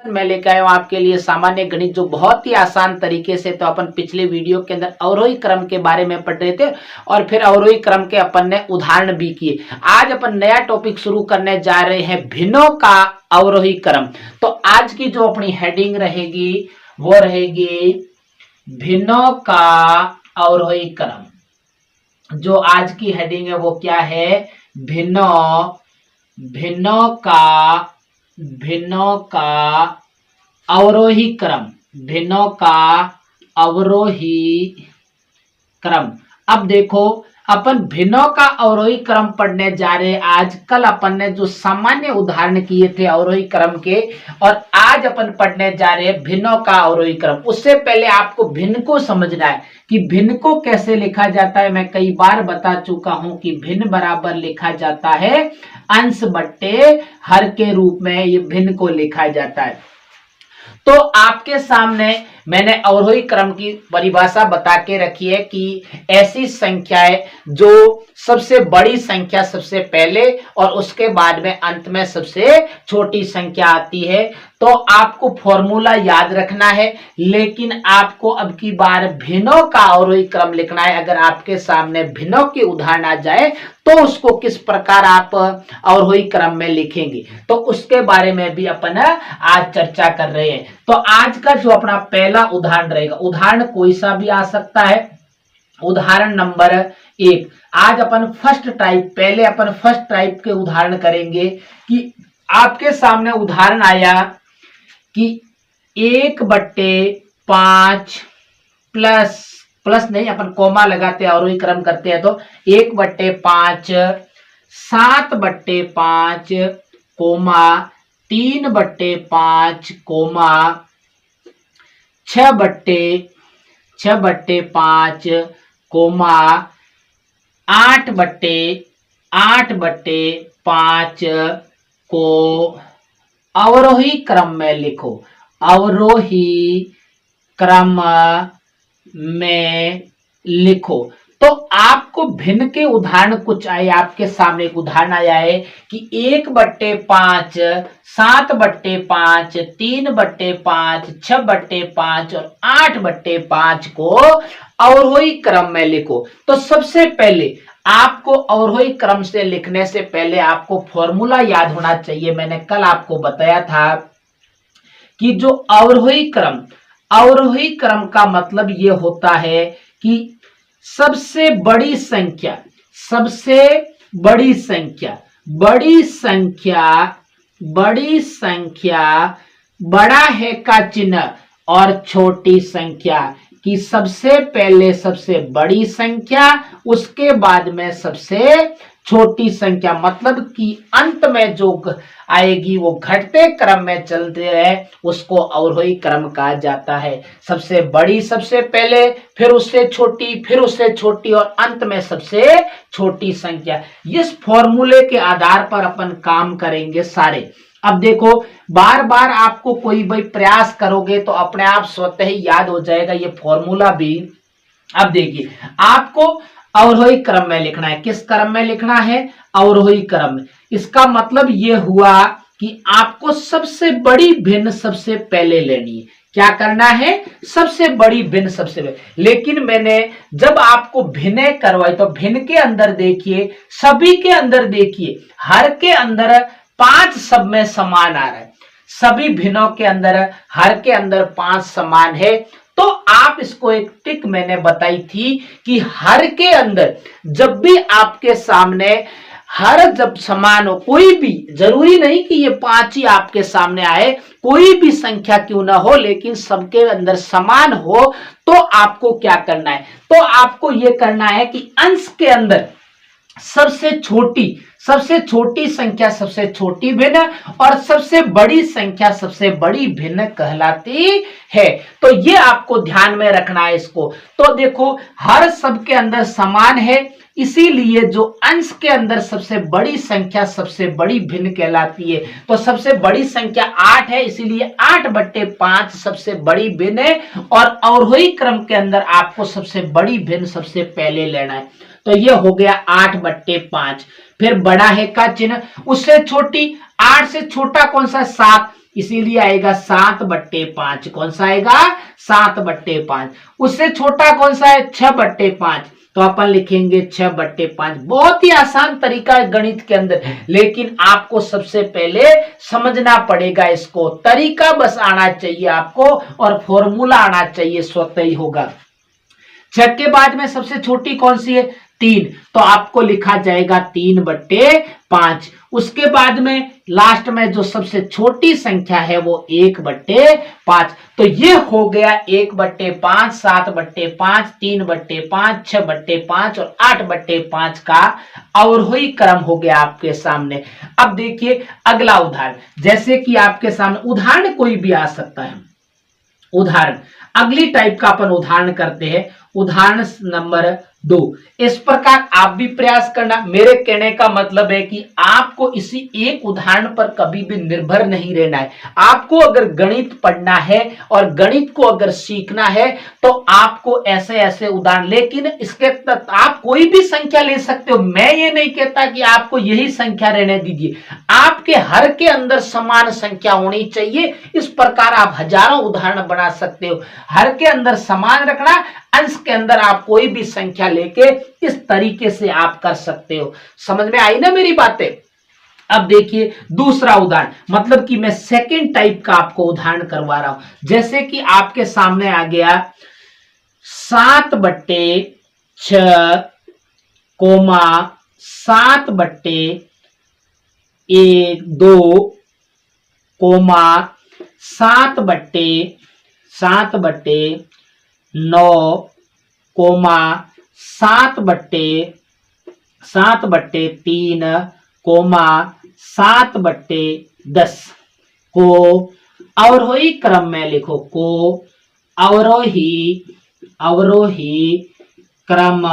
मैं लेकर आया हूं आपके लिए सामान्य गणित, जो बहुत ही आसान तरीके से। तो अपन पिछले वीडियो के अंदर अवरोही क्रम के बारे में पढ़ रहे थे और फिर अवरोही क्रम के अपन ने उदाहरण भी किए। आज अपन नया टॉपिक शुरू करने जा रहे हैं, भिन्नों का अवरोही क्रम। तो आज की जो अपनी हेडिंग रहेगी वो रहेगी भिन्नों का अवरोही क्रम। जो आज की हेडिंग है वो क्या है? भिन्नों का अवरोही क्रम। भिन्नों का अवरोही क्रम। अब देखो, अपन भिन्नों का अवरोही क्रम पढ़ने जा रहे हैं आज। कल अपन ने जो सामान्य उदाहरण किए थे अवरोही क्रम के, और आज अपन पढ़ने जा रहे हैं भिन्नों का अवरोही क्रम। उससे पहले आपको भिन्न को समझना है कि भिन्न को कैसे लिखा जाता है। मैं कई बार बता चुका हूं कि भिन्न बराबर लिखा जाता है अंश बट्टे हर के रूप में, ये भिन्न को लिखा जाता है। तो आपके सामने मैंने अवरोही क्रम की परिभाषा बता के रखी है कि ऐसी संख्याएं जो सबसे बड़ी संख्या सबसे पहले और उसके बाद में अंत में सबसे छोटी संख्या आती है। तो आपको फॉर्मूला याद रखना है, लेकिन आपको अब की बार भिन्नों का अवरोही क्रम लिखना है। अगर आपके सामने भिन्नों के उदाहरण आ जाए तो उसको किस प्रकार आप अवरोही क्रम में लिखेंगे, तो उसके बारे में भी अपन आज चर्चा कर रहे हैं। तो आज का जो अपना पहला उदाहरण रहेगा, उदाहरण कोई सा भी आ सकता है। उदाहरण नंबर 1। आज अपन फर्स्ट टाइप के उदाहरण करेंगे कि आपके सामने उदाहरण आया कि 1/5 प्लस नहीं, अपन कोमा लगाते हैं अवरोही क्रम करते हैं। तो 1/5, 7/5, कोमा 3/5, कोमा 6/5, कोमा 8/5 को अवरोही क्रम में लिखो। अवरोही क्रम में लिखो। तो आपको भिन्न के उदाहरण कुछ आए। आपके सामने एक उदाहरण आया है कि 1/5, 7/5, 3/5, 6/5 और 8/5 को अवरोही क्रम में लिखो। तो सबसे पहले आपको अवरोही क्रम से लिखने से पहले आपको फॉर्मूला याद होना चाहिए। मैंने कल आपको बताया था कि जो अवरोही क्रम का मतलब ये होता है कि सबसे बड़ी संख्या बड़ा है का चिन्ह और छोटी संख्या कि सबसे पहले सबसे बड़ी संख्या, उसके बाद में सबसे छोटी संख्या, मतलब कि अंत में जो आएगी वो घटते क्रम में चलते रहे, उसको अवरोही क्रम कहा जाता है। सबसे बड़ी सबसे पहले, फिर उससे छोटी, फिर उससे छोटी और अंत में सबसे छोटी संख्या। इस फॉर्मूले के आधार पर अपन काम करेंगे सारे। अब देखो, बार बार आपको कोई भी प्रयास करोगे तो अपने आप स्वतः ही याद हो जाएगा ये फॉर्मूला भी। अब देखिए, आपको अवरोही क्रम में लिखना है। किस क्रम में लिखना है? अवरोही क्रम में। इसका मतलब ये हुआ कि आपको सबसे बड़ी भिन्न सबसे पहले लेनी है। क्या करना है? सबसे बड़ी भिन्न सबसे पहले। लेकिन मैंने जब आपको भिन्न करवाई तो भिन्न के अंदर देखिए, सभी के अंदर देखिए, हर के अंदर 5 सब में समान आ रहा है। सभी भिन्नों के अंदर, हर के अंदर 5 समान है। तो आप इसको एक टिक मैंने बताई थी कि हर के अंदर जब भी आपके सामने हर जब समान हो, कोई भी जरूरी नहीं कि ये 5 ही आपके सामने आए, कोई भी संख्या क्यों ना हो, लेकिन सबके अंदर समान हो, तो आपको क्या करना है? तो आपको ये करना है कि अंश के अंदर सबसे छोटी संख्या सबसे छोटी भिन्न और सबसे बड़ी संख्या सबसे बड़ी भिन्न कहलाती है। तो ये आपको ध्यान में रखना है इसको। तो देखो, हर सब के अंदर समान है, इसीलिए जो अंश के अंदर सबसे बड़ी संख्या सबसे बड़ी भिन्न कहलाती है। तो सबसे बड़ी संख्या 8 है, इसीलिए 8/5 सबसे बड़ी भिन्न है। और अवरोही क्रम के अंदर आपको सबसे बड़ी भिन्न सबसे पहले लेना है। तो ये हो गया 8/5। फिर बड़ा है का चिन्ह, उससे छोटी, 8 से छोटा कौन सा? 7, इसीलिए आएगा 7/5। कौन सा आएगा? 7/5। उससे छोटा कौन सा है? 6/5। तो अपन लिखेंगे 6/5। बहुत ही आसान तरीका है गणित के अंदर, लेकिन आपको सबसे पहले समझना पड़ेगा इसको। तरीका बस आना चाहिए आपको और फॉर्मूला आना चाहिए, स्वतः ही होगा। 6 के बाद में सबसे छोटी कौन सी है? 3। तो आपको लिखा जाएगा 3/5। उसके बाद में लास्ट में जो सबसे छोटी संख्या है वो 1/5। तो ये हो गया 1/5, 7/5, 3/5, 6/5 और 8/5 का अवरोही क्रम हो गया आपके सामने। अब देखिए अगला उदाहरण, जैसे कि आपके सामने उदाहरण कोई भी आ सकता है। उदाहरण अगली टाइप का अपन उदाहरण करते हैं। उदाहरण नंबर 2। इस प्रकार आप भी प्रयास करना। मेरे कहने का मतलब है कि आपको इसी एक उदाहरण पर कभी भी निर्भर नहीं रहना है। आपको अगर गणित पढ़ना है और गणित को अगर सीखना है तो आपको ऐसे ऐसे उदाहरण, लेकिन इसके तक आप कोई भी संख्या ले सकते हो। मैं ये नहीं कहता कि आपको यही संख्या रहने दीजिए, आपके हर के अंदर समान संख्या होनी चाहिए। इस प्रकार आप हजारों उदाहरण बना सकते हो। हर के अंदर समान रखना, अंश के अंदर आप कोई भी संख्या लेके इस तरीके से आप कर सकते हो। समझ में आई ना मेरी बातें? अब देखिए दूसरा उदाहरण, मतलब कि मैं सेकंड टाइप का आपको उदाहरण करवा रहा हूं। जैसे कि आपके सामने आ गया 7/6, 7/2, 7/9, 7/3, 7/10 को अवरोही क्रम में लिखो। को अवरोही क्रम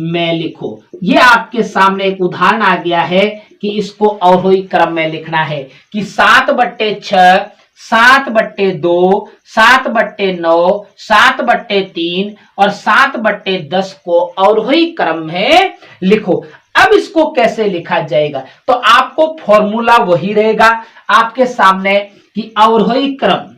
में लिखो। ये आपके सामने एक उदाहरण आ गया है कि इसको अवरोही क्रम में लिखना है कि 7/6, 7/2, 7/9, 7/3 और 7/10 को अवरोही क्रम में लिखो। अब इसको कैसे लिखा जाएगा? तो आपको फॉर्मूला वही रहेगा आपके सामने कि अवरोही क्रम।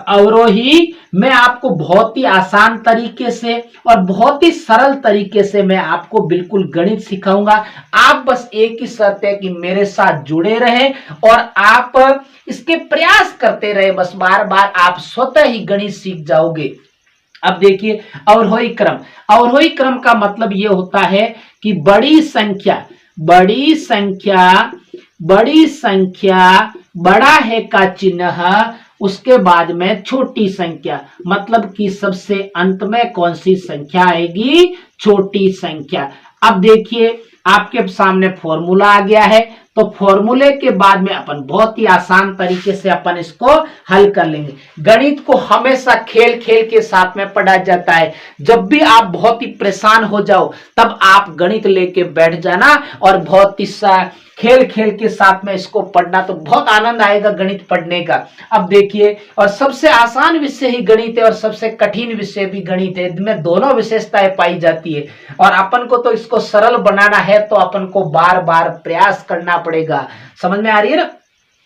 अवरोही मैं आपको बहुत ही आसान तरीके से और बहुत ही सरल तरीके से मैं आपको बिल्कुल गणित सिखाऊंगा। आप बस एक ही शर्त है कि मेरे साथ जुड़े रहे और आप इसके प्रयास करते रहे। बस बार बार आप स्वतः ही गणित सीख जाओगे। अब देखिए अवरोही क्रम। अवरोही क्रम का मतलब यह होता है कि बड़ी संख्या बड़ा है का चिन्ह, उसके बाद में छोटी संख्या, मतलब कि सबसे अंत में कौन सी संख्या आएगी? छोटी संख्या। अब देखिए आपके सामने फॉर्मूला आ गया है, तो फॉर्मूले के बाद में अपन बहुत ही आसान तरीके से अपन इसको हल कर लेंगे। गणित को हमेशा खेल खेल के साथ में पढ़ा जाता है। जब भी आप बहुत ही परेशान हो जाओ तब आप गणित लेके बैठ जाना और बहुत ही खेल खेल के साथ में इसको पढ़ना, तो बहुत आनंद आएगा गणित पढ़ने का। अब देखिए, और सबसे आसान विषय ही गणित है और सबसे कठिन विषय भी गणित है। इनमें दोनों विशेषताएं पाई जाती है और अपन को तो इसको सरल बनाना है तो अपन को बार बार प्रयास करना पड़ेगा। समझ में आ रही है ना?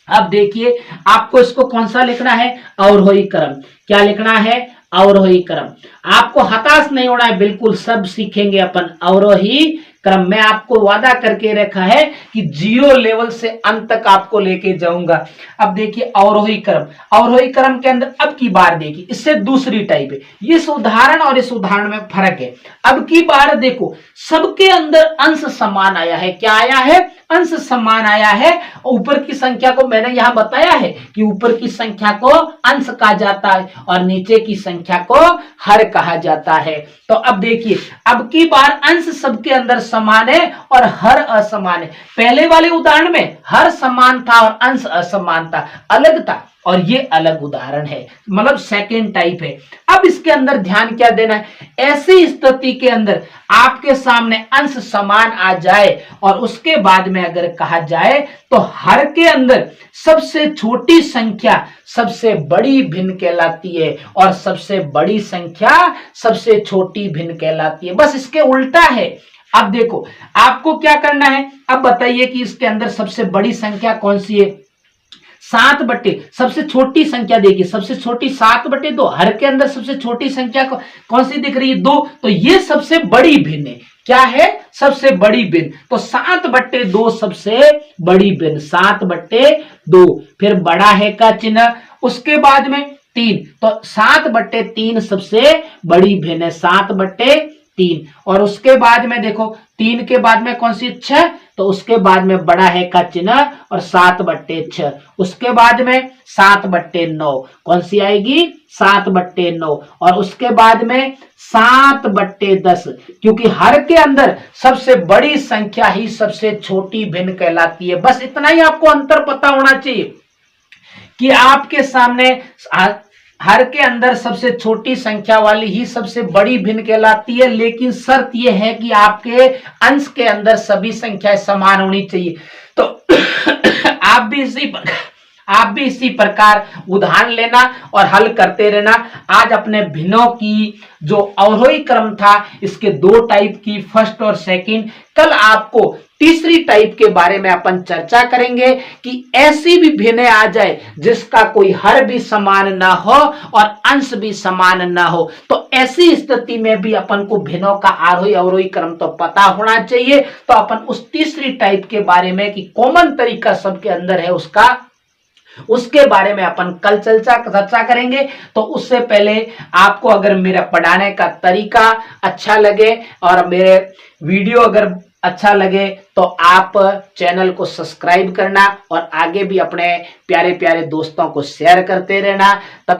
अब देखिए आपको इसको कौन सा लिखना है? अवरोही क्रम। क्या लिखना है? अवरोही क्रम। आपको हताश नहीं होना है, बिल्कुल सब सीखेंगे अपन अवरोही क्रम। मैं आपको वादा करके रखा है कि 0 लेवल से अंत तक आपको लेके जाऊंगा। अब देखिए अवरोही क्रम। अवरोही क्रम के अंदर अब की बार देखिए, इससे दूसरी टाइप है। इस उदाहरण और इस उदाहरण में फर्क है। अब की बार देखो सबके अंदर अंश समान आया है। क्या आया है? अंश समान आया है। ऊपर की संख्या को मैंने यहां बताया है कि ऊपर की संख्या को अंश कहा जाता है और नीचे की संख्या को हर कहा जाता है। तो अब देखिए अब की बार अंश सबके अंदर समान है और हर असमान है। पहले वाले उदाहरण में हर समान था और अंश असमान था, अलग था, और ये अलग उदाहरण है, मतलब सेकेंड टाइप है। अब इसके अंदर ध्यान क्या देना है? ऐसी स्थिति के अंदर आपके सामने अंश समान आ जाए और उसके बाद में अगर कहा जाए तो हर के अंदर सबसे छोटी संख्या सबसे बड़ी भिन्न कहलाती है और सबसे बड़ी संख्या सबसे छोटी भिन्न कहलाती है। बस इसके उल्टा है। अब देखो आपको क्या करना है, अब बताइए कि इसके अंदर सबसे बड़ी संख्या कौन सी है? 7/, सबसे छोटी संख्या देखिए, सबसे छोटी 7/2, हर के अंदर सबसे छोटी संख्या कौन सी दिख रही है? 2, तो ये सबसे बड़ी भिन्न है। क्या है? सबसे बड़ी भिन्न। तो 7/2 सबसे बड़ी भिन्न, 7/2। फिर बड़ा है का चिन्ह, उसके बाद में 3, तो 7/3 सबसे बड़ी भिन्न है, 7/3। और उसके बाद में देखो 3 के बाद में कौन सी? 6, तो उसके बाद में बड़ा है का चिन्ह और 7/6। उसके बाद में 7/9, कौन सी आएगी? 7/9। और उसके बाद में 7/10, क्योंकि हर के अंदर सबसे बड़ी संख्या ही सबसे छोटी भिन्न कहलाती है। बस इतना ही आपको अंतर पता होना चाहिए कि आपके सामने हर के अंदर सबसे छोटी संख्या वाली ही सबसे बड़ी भिन्न कहलाती है, लेकिन शर्त यह है कि आपके अंश के अंदर सभी संख्याएं समान होनी चाहिए। तो आप भी इसी प्रकार उदाहरण लेना और हल करते रहना। आज अपने भिन्नों की जो अवरोही क्रम था, इसके 2 टाइप की, फर्स्ट और सेकंड। कल आपको तीसरी टाइप के बारे में अपन चर्चा करेंगे कि ऐसी भी भिन्न आ जाए जिसका कोई हर भी समान ना हो और अंश भी समान ना हो। तो ऐसी स्थिति में भी अपन को भिन्नों का आरोही अवरोही क्रम तो पता होना चाहिए। तो अपन उस तीसरी टाइप के बारे में कि कॉमन तरीका सबके अंदर है उसके बारे में अपन कल चर्चा करेंगे। तो उससे पहले आपको अगर मेरा पढ़ाने का तरीका अच्छा लगे और मेरे वीडियो अगर अच्छा लगे तो आप चैनल को सब्सक्राइब करना और आगे भी अपने प्यारे प्यारे दोस्तों को शेयर करते रहना। तब